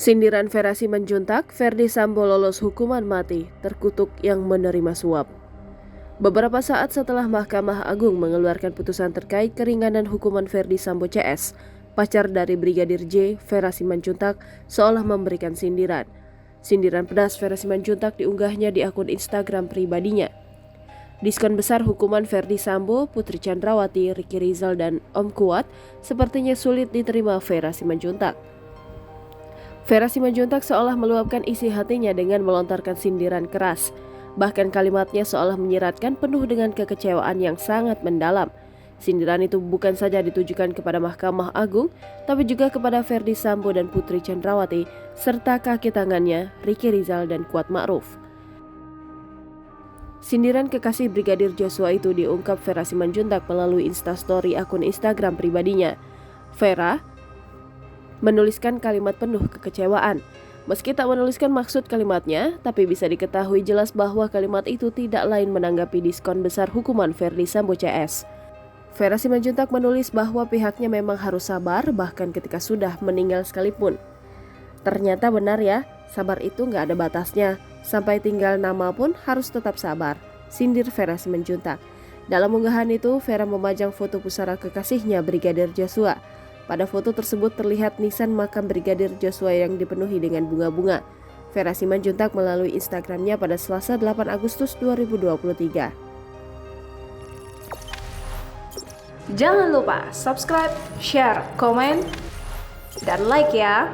Sindiran Vera Simanjuntak, Verdi Sambo lolos hukuman mati, terkutuk yang menerima suap. Beberapa saat setelah Mahkamah Agung mengeluarkan putusan terkait keringanan hukuman Verdi Sambo CS, pacar dari Brigadir J, Vera Simanjuntak, seolah memberikan sindiran. Sindiran pedas Vera Simanjuntak diunggahnya di akun Instagram pribadinya. Diskon besar hukuman Verdi Sambo, Putri Chandrawati, Ricky Rizal, dan Om Kuat sepertinya sulit diterima Vera Simanjuntak. Vera Simanjuntak seolah meluapkan isi hatinya dengan melontarkan sindiran keras. Bahkan kalimatnya seolah menyiratkan penuh dengan kekecewaan yang sangat mendalam. Sindiran itu bukan saja ditujukan kepada Mahkamah Agung, tapi juga kepada Verdi Sambo dan Putri Chandrawati, serta kaki tangannya, Ricky Rizal dan Kuat Ma'ruf. Sindiran kekasih Brigadir Joshua itu diungkap Vera Simanjuntak melalui Instastory akun Instagram pribadinya. Vera menuliskan kalimat penuh kekecewaan. Meski tak menuliskan maksud kalimatnya, tapi bisa diketahui jelas bahwa kalimat itu tidak lain menanggapi diskon besar hukuman Verdi Sambo CS. Vera Simanjuntak menulis bahwa pihaknya memang harus sabar bahkan ketika sudah meninggal sekalipun. Ternyata benar ya, sabar itu nggak ada batasnya. Sampai tinggal nama pun harus tetap sabar, sindir Vera Simanjuntak. Dalam unggahan itu, Vera memajang foto pusara kekasihnya Brigadir Joshua. Pada foto tersebut terlihat nisan makam Brigadir Joshua yang dipenuhi dengan bunga-bunga. Vera Simanjuntak melalui Instagramnya pada Selasa 8 Agustus 2023. Jangan lupa subscribe, share, komen, dan like ya!